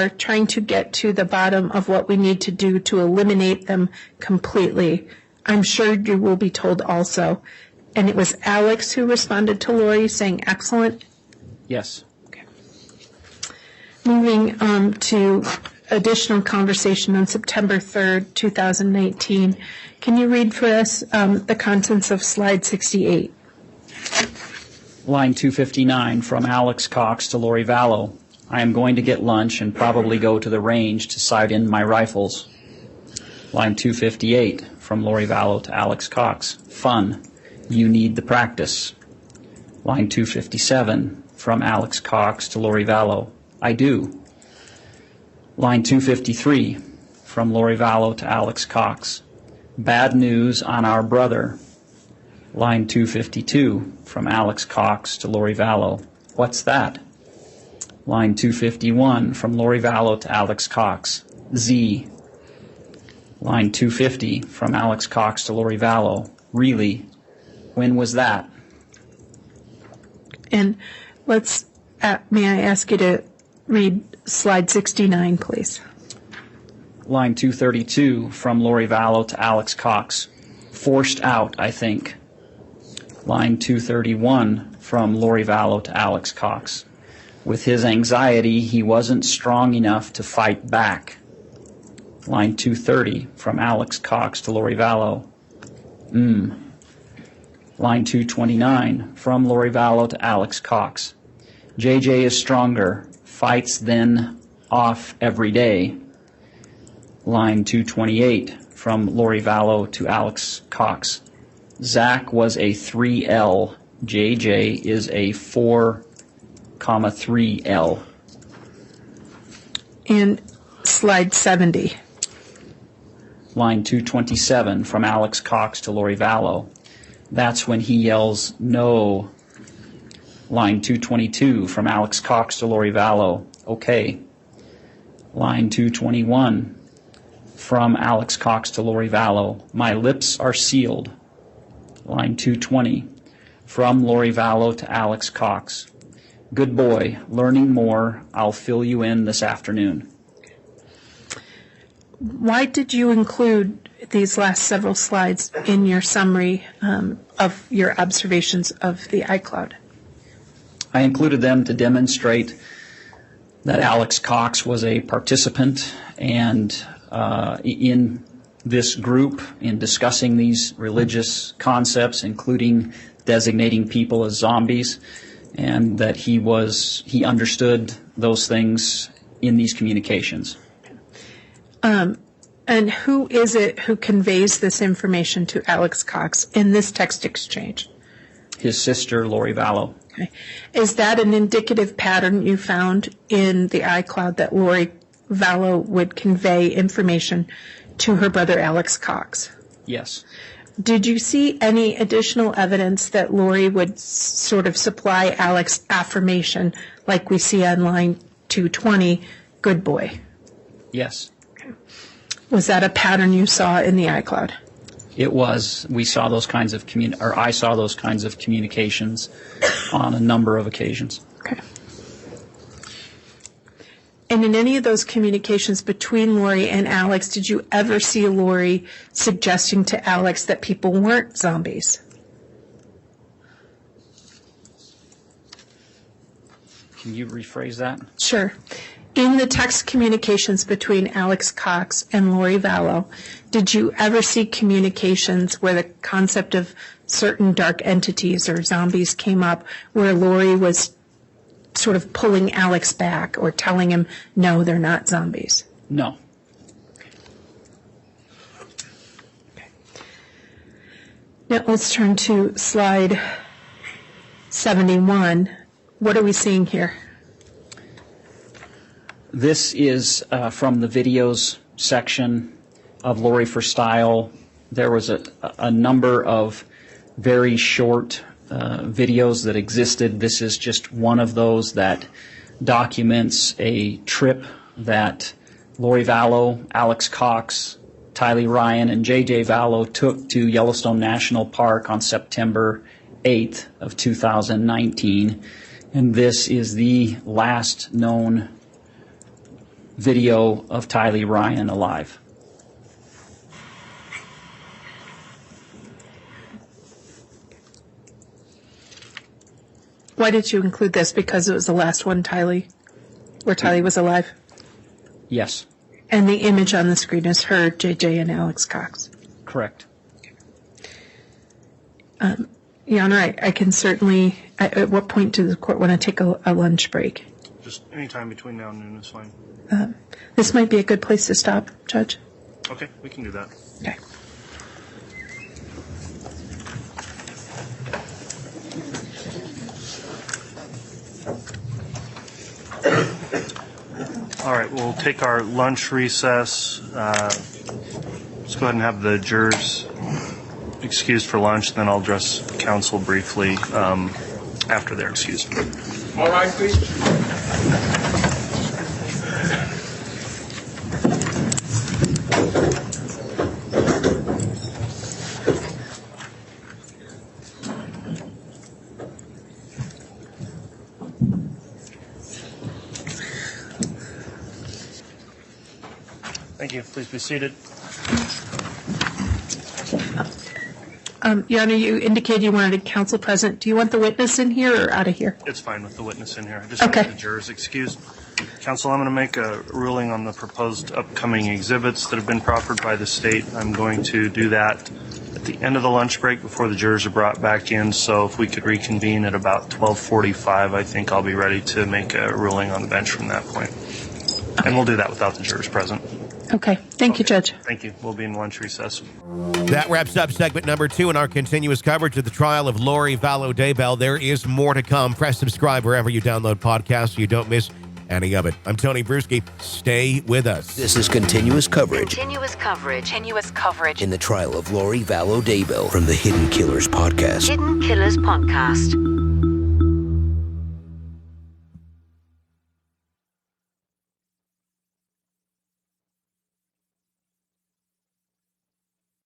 trying to get to the bottom of what we need to do to eliminate them completely. I'm sure you will be told also. And it was Alex who responded to Lori saying, excellent? Yes. Okay. Moving to additional conversation on September 3rd, 2019. Can you read for us the contents of slide 68? Line 259 from Alex Cox to Lori Vallow. I am going to get lunch and probably go to the range to sight in my rifles. Line 258 from Lori Vallow to Alex Cox. Fun. You need the practice. Line 257 from Alex Cox to Lori Vallow. I do. Line 253 from Lori Vallow to Alex Cox. Bad news on our brother. Line 252 from Alex Cox to Lori Vallow. What's that? Line 251 from Lori Vallow to Alex Cox. Z. Line 250 from Alex Cox to Lori Vallow. Really? When was that? And let's, may I ask you to read slide 69, please? Line 232 from Lori Vallow to Alex Cox. Forced out, I think. Line 231 from Lori Vallow to Alex Cox. With his anxiety, he wasn't strong enough to fight back. Line 230 from Alex Cox to Lori Vallow. Line 229 from Lori Vallow to Alex Cox. JJ is stronger, fights then off every day. Line 228 from Lori Vallow to Alex Cox. Zach was a 3L. JJ is a 4,3L. And slide 70. Line 227 from Alex Cox to Lori Vallow. That's when he yells, no. Line 222 from Alex Cox to Lori Vallow. Okay. Line 221 from Alex Cox to Lori Vallow. My lips are sealed. Line 220 from Lori Vallow to Alex Cox. Good boy, learning more. I'll fill you in this afternoon. Why did you include these last several slides in your summary of your observations of the iCloud? I included them to demonstrate that Alex Cox was a participant and in this group in discussing these religious concepts, including designating people as zombies, and that he understood those things in these communications. And who is it who conveys this information to Alex Cox in this text exchange? His sister, Lori Vallow. Okay. Is that an indicative pattern you found in the iCloud that Lori Vallow would convey information to her brother Alex Cox? Yes. Did you see any additional evidence that Lori would sort of supply Alex affirmation like we see on line 220, good boy? Yes. Was that a pattern you saw in the iCloud? It was. We saw those kinds of I saw those kinds of communications on a number of occasions. Okay. And in any of those communications between Lori and Alex, did you ever see Lori suggesting to Alex that people weren't zombies? Can you rephrase that? Sure. In the text communications between Alex Cox and Lori Vallow, did you ever see communications where the concept of certain dark entities or zombies came up, where Lori was sort of pulling Alex back or telling him, no, they're not zombies? No. Okay. Now let's turn to slide 71. What are we seeing here? This is from the videos section of Lori for Style. There was a number of very short videos that existed. This is just one of those that documents a trip that Lori Vallow, Alex Cox, Tylee Ryan, and JJ Vallow took to Yellowstone National Park on September 8th of 2019. And this is the last known video of Tylee Ryan alive. Why did you include this? Because it was the last one, Tylee, where Tylee was alive? Yes. And the image on the screen is her, JJ, and Alex Cox. Correct. Your Honor, I can certainly, at what point does the court want to take a lunch break? Just any time between now and noon is fine. This might be a good place to stop, Judge. Okay, we can do that. Okay. All right, we'll take our lunch recess. Let's go ahead and have the jurors excused for lunch, then I'll address counsel briefly after they're excused. All right, please. Thank you. Please be seated. Your Honor, you indicated you wanted a counsel present. Do you want the witness in here or out of here? It's fine with the witness in here. I just want the jurors excused. Counsel, I'm going to make a ruling on the proposed upcoming exhibits that have been proffered by the state. I'm going to do that at the end of the lunch break before the jurors are brought back in. So if we could reconvene at about 12:45, I think I'll be ready to make a ruling on the bench from that point. And we'll do that without the jurors present. Okay. Thank you, Judge. Thank you. We'll be in lunch recess. That wraps up segment number 2 in our continuous coverage of the trial of Lori Vallow Daybell. There is more to come. Press subscribe wherever you download podcasts so you don't miss any of it. I'm Tony Bruschi. Stay with us. This is continuous coverage Continuous coverage. in the trial of Lori Vallow Daybell from the Hidden Killers podcast. Hidden Killers Podcast.